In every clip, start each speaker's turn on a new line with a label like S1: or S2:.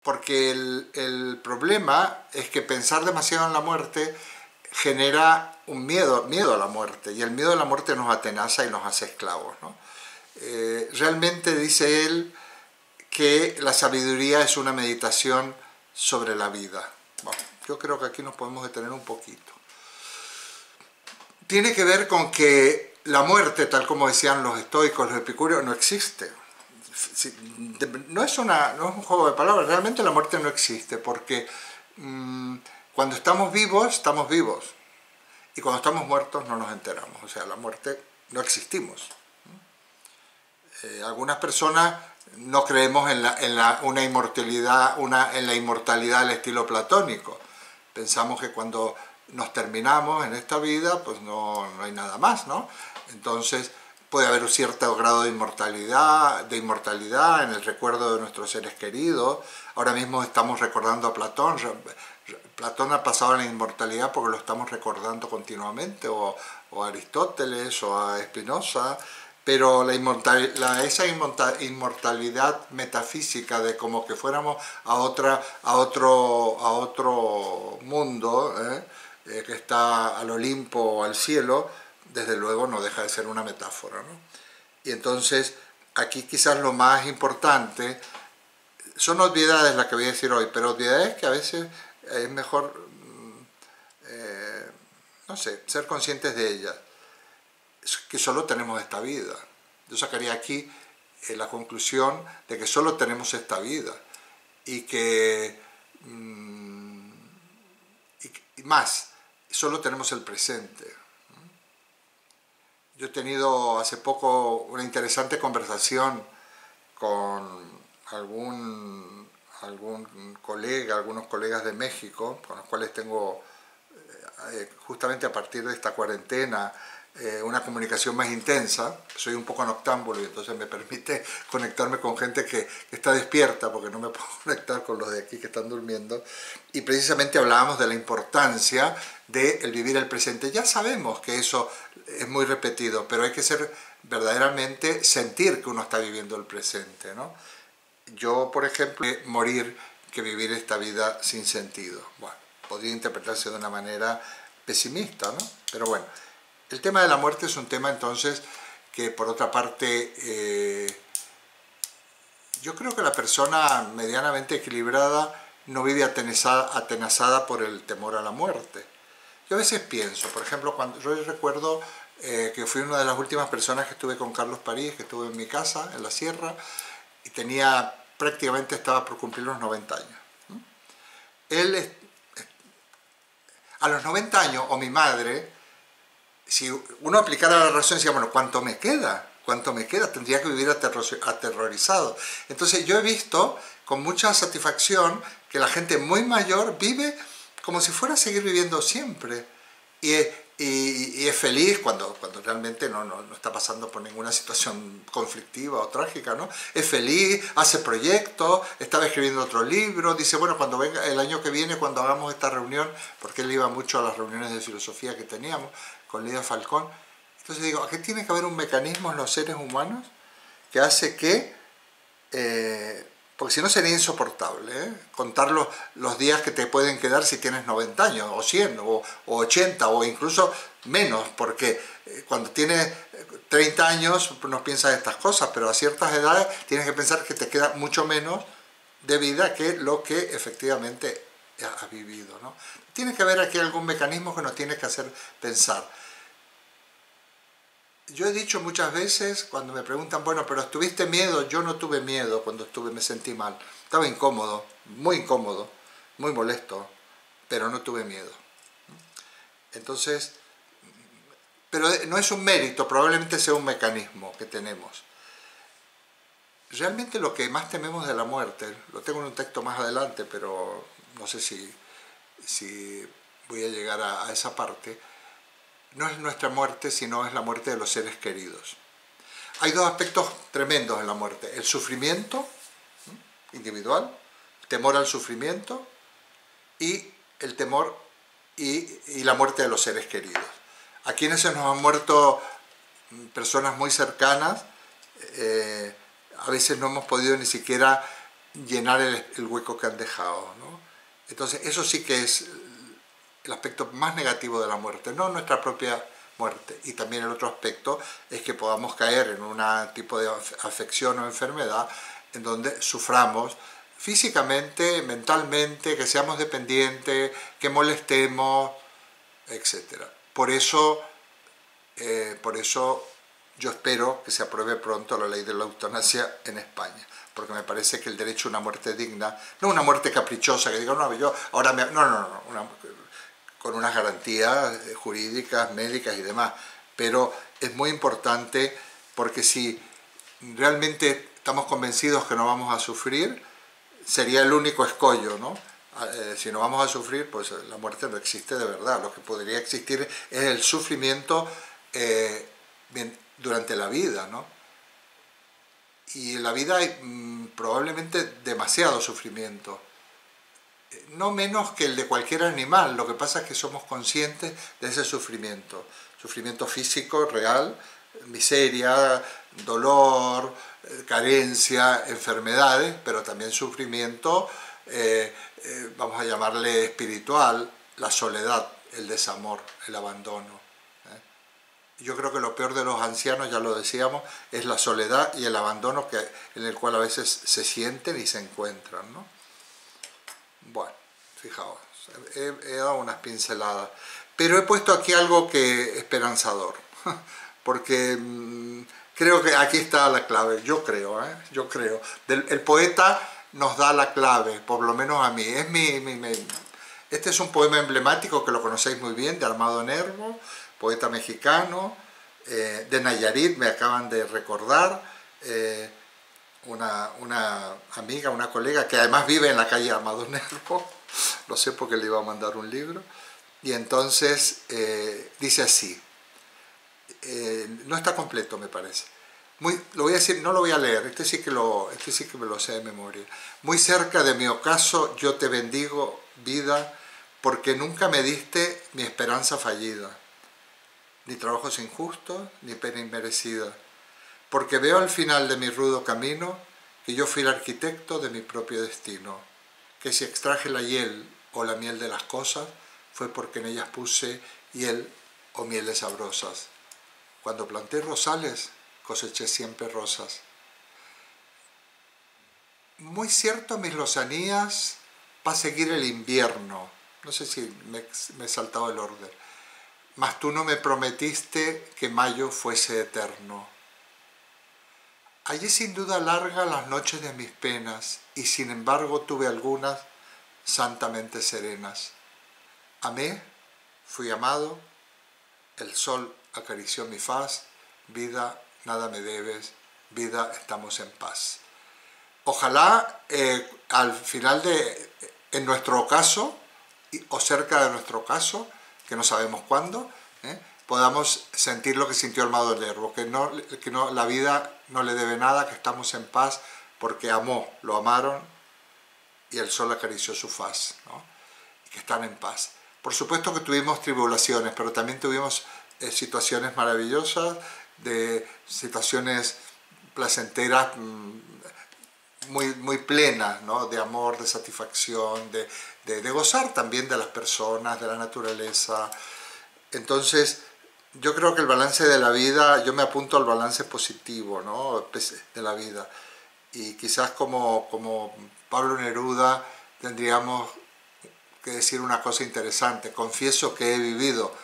S1: porque el problema es que pensar demasiado en la muerte genera un miedo a la muerte, y el miedo a la muerte nos atenaza y nos hace esclavos, ¿no? Realmente dice él que la sabiduría es una meditación sobre la vida. Bueno, yo creo que aquí nos podemos detener un poquito. Tiene que ver con que la muerte, tal como decían los estoicos, los epicúreos, no existe. No es un juego de palabras, realmente la muerte no existe, porque cuando estamos vivos, y cuando estamos muertos no nos enteramos. O sea, la muerte no existimos. Algunas personas no creemos en la inmortalidad al estilo platónico. Pensamos que cuando nos terminamos en esta vida, pues no hay nada más, ¿no? Entonces puede haber un cierto grado de inmortalidad en el recuerdo de nuestros seres queridos. Ahora mismo estamos recordando a Platón. Platón ha pasado a la inmortalidad porque lo estamos recordando continuamente, o a Aristóteles, o a Spinoza. Pero esa inmortalidad metafísica de como que fuéramos a otro mundo, que está al Olimpo o al cielo, desde luego no deja de ser una metáfora, ¿no? Y entonces aquí quizás lo más importante son obviedades las que voy a decir hoy, pero obviedades que a veces es mejor, no sé, ser conscientes de ellas. Que solo tenemos esta vida. Yo sacaría aquí la conclusión de que solo tenemos esta vida, y que y más, solo tenemos el presente. Yo he tenido hace poco una interesante conversación con algunos colegas de México, con los cuales tengo justamente a partir de esta cuarentena una comunicación más intensa. Soy un poco noctámbulo y entonces me permite conectarme con gente que está despierta, porque no me puedo conectar con los de aquí que están durmiendo, y precisamente hablábamos de la importancia del vivir el presente. Ya sabemos que eso es muy repetido, pero hay que verdaderamente sentir que uno está viviendo el presente, ¿no? Yo, por ejemplo, morir que vivir esta vida sin sentido. Bueno, podría interpretarse de una manera pesimista, ¿no? Pero bueno, el tema de la muerte es un tema entonces que, por otra parte, yo creo que la persona medianamente equilibrada no vive atenazada por el temor a la muerte. Yo a veces pienso, por ejemplo, cuando yo recuerdo que fui una de las últimas personas que estuve con Carlos París, que estuve en mi casa, en la sierra, y prácticamente estaba por cumplir los 90 años. Él, a los 90 años, o mi madre, si uno aplicara la razón, decía, bueno, ¿cuánto me queda? ¿Cuánto me queda? Tendría que vivir aterrorizado. Entonces yo he visto con mucha satisfacción que la gente muy mayor vive como si fuera a seguir viviendo siempre. Y es feliz cuando realmente no está pasando por ninguna situación conflictiva o trágica, ¿no? Es feliz, hace proyectos, estaba escribiendo otro libro, dice, bueno, cuando venga el año que viene, cuando hagamos esta reunión, porque él iba mucho a las reuniones de filosofía que teníamos con Lidia Falcón. Entonces digo, aquí tiene que haber un mecanismo en los seres humanos que hace que, porque si no sería insoportable, contar los días que te pueden quedar si tienes 90 años, o 100, o 80, o incluso menos, porque cuando tienes 30 años no piensas estas cosas, pero a ciertas edades tienes que pensar que te queda mucho menos de vida que lo que efectivamente has vivido, ¿no? Tiene que haber aquí algún mecanismo que nos tiene que hacer pensar. Yo he dicho muchas veces, cuando me preguntan, bueno, pero ¿tuviste miedo? Yo no tuve miedo cuando me sentí mal. Estaba incómodo, muy molesto, pero no tuve miedo. Entonces, pero no es un mérito, probablemente sea un mecanismo que tenemos. Realmente lo que más tememos de la muerte, lo tengo en un texto más adelante, pero no sé si voy a llegar a esa parte, no es nuestra muerte, sino es la muerte de los seres queridos. Hay dos aspectos tremendos en la muerte: el sufrimiento individual, el temor al sufrimiento, y el temor y la muerte de los seres queridos. A quienes se nos han muerto personas muy cercanas, a veces no hemos podido ni siquiera llenar el hueco que han dejado, ¿no? Entonces eso sí que es el aspecto más negativo de la muerte, no nuestra propia muerte. Y también el otro aspecto es que podamos caer en un tipo de afección o enfermedad en donde suframos físicamente, mentalmente, que seamos dependientes, que molestemos, etc. Por eso yo espero que se apruebe pronto la ley de la eutanasia en España, porque me parece que el derecho a una muerte digna, no una muerte caprichosa, que diga, no, yo ahora me... No, con unas garantías jurídicas, médicas y demás, pero es muy importante porque si realmente estamos convencidos que no vamos a sufrir, sería el único escollo, ¿no? Si no vamos a sufrir, pues la muerte no existe de verdad. Lo que podría existir es el sufrimiento durante la vida, ¿no? Y en la vida hay probablemente demasiado sufrimiento, no menos que el de cualquier animal. Lo que pasa es que somos conscientes de ese sufrimiento físico real, miseria, dolor, carencia, enfermedades, pero también sufrimiento, vamos a llamarle espiritual, la soledad, el desamor, el abandono. Yo creo que lo peor de los ancianos, ya lo decíamos, es la soledad y el abandono en el cual a veces se sienten y se encuentran, ¿no? Bueno, fijaos, he dado unas pinceladas, pero he puesto aquí algo que esperanzador, porque creo que aquí está la clave, yo creo. El poeta nos da la clave, por lo menos a mí. Este es un poema emblemático que lo conocéis muy bien, de Armando Nervo, poeta mexicano, de Nayarit, me acaban de recordar, una amiga, una colega, que además vive en la calle Armando Nervo, lo sé porque le iba a mandar un libro, y entonces dice así, no está completo me parece, lo voy a decir, no lo voy a leer, este sí que me lo sé de memoria. Muy cerca de mi ocaso yo te bendigo, vida, porque nunca me diste mi esperanza fallida, ni trabajos injustos, ni pena inmerecida, porque veo al final de mi rudo camino que yo fui el arquitecto de mi propio destino, que si extraje la hiel o la miel de las cosas, fue porque en ellas puse hiel o mieles sabrosas. Cuando planté rosales, coseché siempre rosas. Muy cierto mis lozanías va a seguir el invierno, no sé si me he saltado el orden, mas tú no me prometiste que mayo fuese eterno. Hallé sin duda largas las noches de mis penas, y sin embargo tuve algunas santamente serenas. Amé, fui amado, el sol acarició mi faz, vida, nada me debes, vida, estamos en paz. Ojalá al final en nuestro ocaso, o cerca de nuestro ocaso, que no sabemos cuándo, podamos sentir lo que sintió Armando Nervo, que la vida no le debe nada, que estamos en paz porque amó, lo amaron y el sol acarició su faz, ¿no? Y que están en paz. Por supuesto que tuvimos tribulaciones, pero también tuvimos situaciones maravillosas, situaciones placenteras, muy plenas, ¿no? De amor, de satisfacción, de gozar también de las personas, de la naturaleza. Entonces, yo creo que el balance de la vida, yo me apunto al balance positivo, ¿no? De la vida. Y quizás como Pablo Neruda tendríamos que decir una cosa interesante. Confieso que he vivido,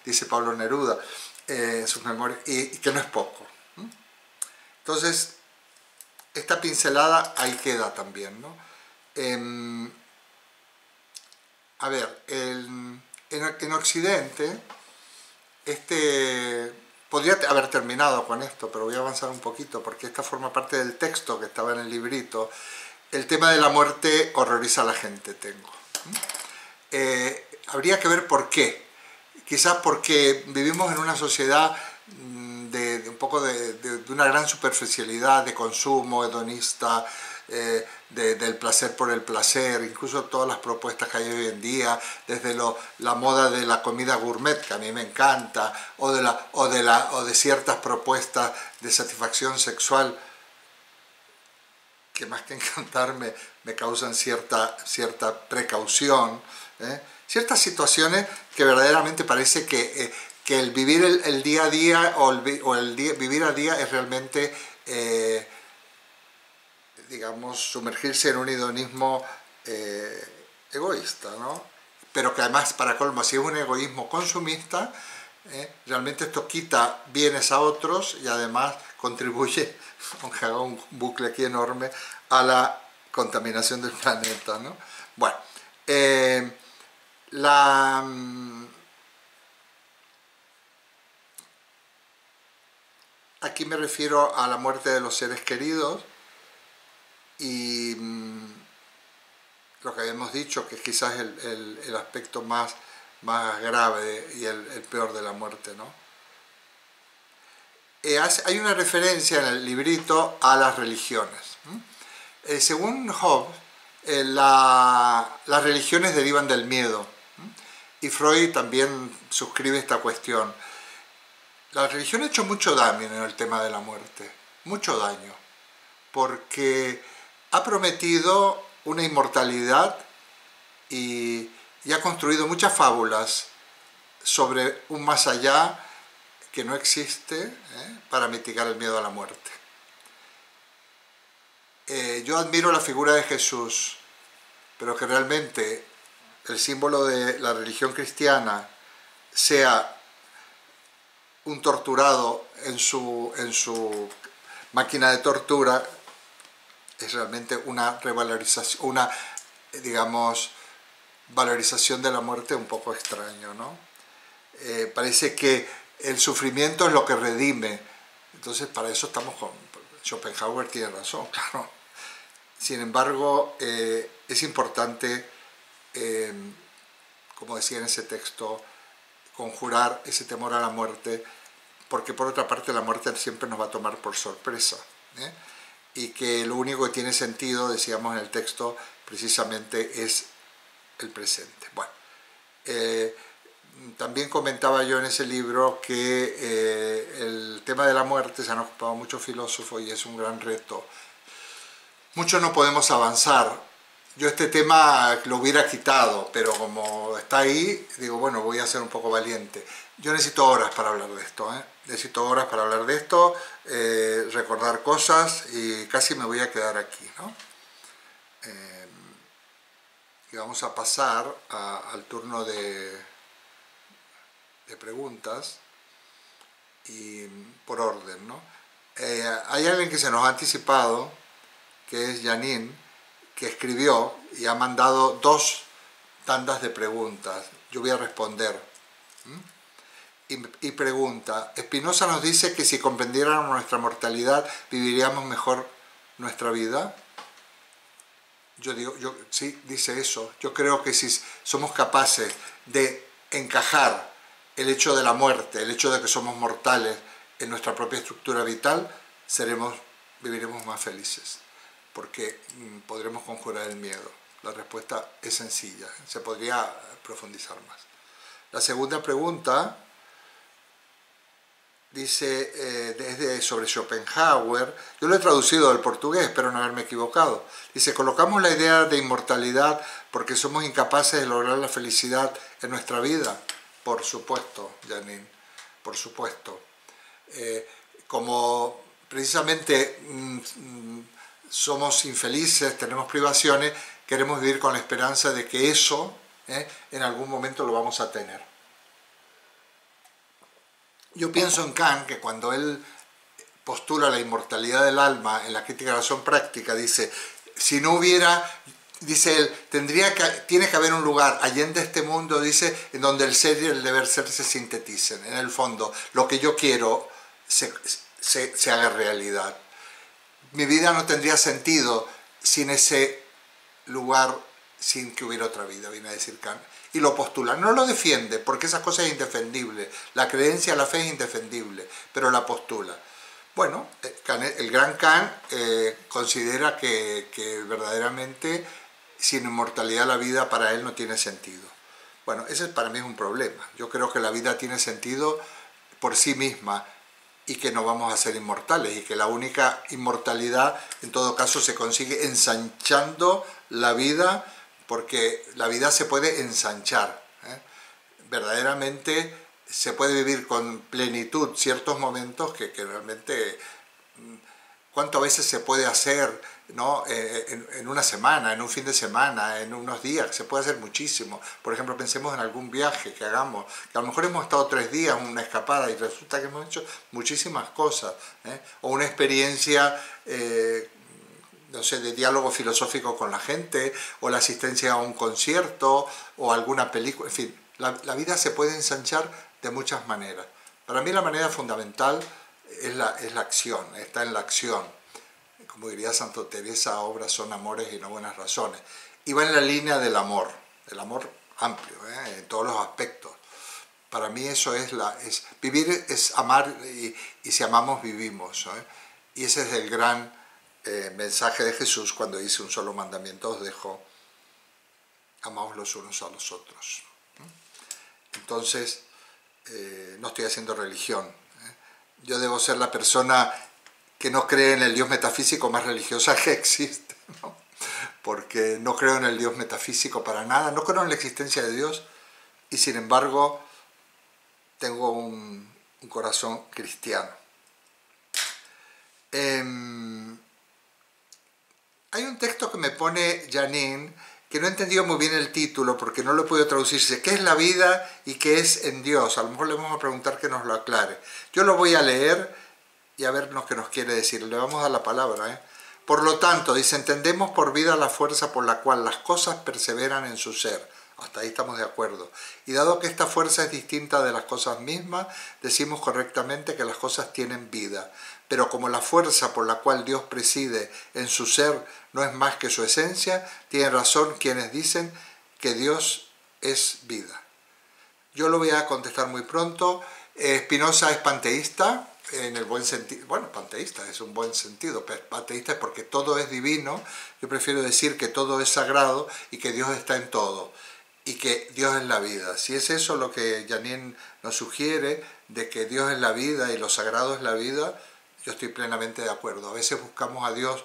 S1: dice Pablo Neruda en sus memorias, y que no es poco. Entonces, esta pincelada ahí queda también, ¿no? A ver, en Occidente, podría haber terminado con esto, pero voy a avanzar un poquito porque esta forma parte del texto que estaba en el librito. El tema de la muerte horroriza a la gente, habría que ver por qué. Quizás porque vivimos en una sociedad de un poco de una gran superficialidad, de consumo hedonista, del placer por el placer, incluso todas las propuestas que hay hoy en día, desde la moda de la comida gourmet, que a mí me encanta, o de ciertas propuestas de satisfacción sexual que más que encantarme me causan cierta precaución, ciertas situaciones que verdaderamente parece que el vivir el día a día vivir a día es realmente, digamos, sumergirse en un hedonismo egoísta, ¿no? Pero que además, para colmo, si es un egoísmo consumista, realmente esto quita bienes a otros y además contribuye, aunque haga un bucle aquí enorme, a la contaminación del planeta, ¿no? Bueno, aquí me refiero a la muerte de los seres queridos y lo que habíamos dicho, que quizás el aspecto más grave y el peor de la muerte, ¿no? Hay una referencia en el librito a las religiones. Según Hobbes, las religiones derivan del miedo, y Freud también suscribe esta cuestión. La religión ha hecho mucho daño en el tema de la muerte, mucho daño, porque ha prometido una inmortalidad y ha construido muchas fábulas sobre un más allá que no existe, para mitigar el miedo a la muerte. Yo admiro la figura de Jesús, pero que realmente el símbolo de la religión cristiana sea un torturado en su máquina de tortura, es realmente una revalorización, digamos, valorización de la muerte un poco extraño, ¿no? Parece que el sufrimiento es lo que redime. Entonces, para eso estamos con... Schopenhauer tiene razón, claro. Sin embargo, es importante, como decía en ese texto, conjurar ese temor a la muerte, porque por otra parte la muerte siempre nos va a tomar por sorpresa, y que lo único que tiene sentido, decíamos en el texto, precisamente es el presente. Bueno, también comentaba yo en ese libro que el tema de la muerte se han ocupado muchos filósofos y es un gran reto. Muchos no podemos avanzar. Yo este tema lo hubiera quitado, pero como está ahí, digo, bueno, voy a ser un poco valiente. Yo necesito horas para hablar de esto, necesito horas para hablar de esto, recordar cosas, y casi me voy a quedar aquí, ¿no? Y vamos a pasar al turno de preguntas, y por orden, ¿no? Hay alguien que se nos ha anticipado, que es Janine, que escribió y ha mandado 2 tandas de preguntas. Yo voy a responder. Y pregunta, Spinoza nos dice que si comprendiéramos nuestra mortalidad, ¿viviríamos mejor nuestra vida? Yo digo, sí, dice eso. Yo creo que si somos capaces de encajar el hecho de la muerte, el hecho de que somos mortales en nuestra propia estructura vital, viviremos más felices, porque podremos conjurar el miedo. La respuesta es sencilla, se podría profundizar más. La segunda pregunta dice, sobre Schopenhauer, yo lo he traducido al portugués, espero no haberme equivocado. Dice, colocamos la idea de inmortalidad porque somos incapaces de lograr la felicidad en nuestra vida. Por supuesto, Janine, por supuesto. Como precisamente somos infelices, tenemos privaciones, queremos vivir con la esperanza de que eso en algún momento lo vamos a tener. Yo pienso en Kant, que cuando él postula la inmortalidad del alma en la crítica de la razón práctica, dice, si no hubiera, dice él, tiene que haber un lugar allende este mundo, dice, en donde el ser y el deber ser se sinteticen. En el fondo, lo que yo quiero se haga realidad. Mi vida no tendría sentido sin ese lugar, sin que hubiera otra vida, viene a decir Kant. Y lo postula. No lo defiende, porque esa cosa es indefendible. La creencia, la fe es indefendible, pero la postula. Bueno, el gran Kant considera que verdaderamente sin inmortalidad la vida para él no tiene sentido. Bueno, ese para mí es un problema. Yo creo que la vida tiene sentido por sí misma, y que no vamos a ser inmortales y que la única inmortalidad en todo caso se consigue ensanchando la vida, porque la vida se puede ensanchar, ¿eh? Verdaderamente se puede vivir con plenitud ciertos momentos que realmente cuántas veces se puede hacer, ¿no? En una semana, en un fin de semana, en unos días, se puede hacer muchísimo. Por ejemplo, pensemos en algún viaje que hagamos, que a lo mejor hemos estado 3 días, una escapada, y resulta que hemos hecho muchísimas cosas, ¿eh? O una experiencia, no sé, de diálogo filosófico con la gente, o la asistencia a un concierto, o alguna película, en fin, la vida se puede ensanchar de muchas maneras. Para mí la manera fundamental es la acción, está en la acción. Como diría Santa Teresa, obras son amores y no buenas razones. Y va en la línea del amor amplio, en todos los aspectos. Para mí eso es vivir es amar y si amamos vivimos, ¿eh? Y ese es el gran mensaje de Jesús cuando dice: un solo mandamiento os dejo, amaos los unos a los otros. Entonces, no estoy haciendo religión. Yo debo ser la persona que no cree en el Dios metafísico más religiosa que existe, ¿no? Porque no creo en el Dios metafísico para nada, no creo en la existencia de Dios y sin embargo tengo un corazón cristiano. Hay un texto que me pone Janine, que no he entendido muy bien el título porque no lo he podido traducir. Dice: ¿qué es la vida y qué es en Dios? A lo mejor le vamos a preguntar que nos lo aclare. Yo lo voy a leer y a ver qué nos quiere decir. Le vamos a dar la palabra, ¿eh? Por lo tanto, dice: entendemos por vida la fuerza por la cual las cosas perseveran en su ser. Hasta ahí estamos de acuerdo. Y dado que esta fuerza es distinta de las cosas mismas, decimos correctamente que las cosas tienen vida. Pero como la fuerza por la cual Dios preside en su ser no es más que su esencia, tienen razón quienes dicen que Dios es vida. Yo lo voy a contestar muy pronto. Spinoza es panteísta, en el buen sentido. Bueno, panteísta es un buen sentido, pero panteísta es porque todo es divino. Yo prefiero decir que todo es sagrado y que Dios está en todo y que Dios es la vida. Si es eso lo que Janine nos sugiere, de que Dios es la vida y lo sagrado es la vida, yo estoy plenamente de acuerdo. A veces buscamos a Dios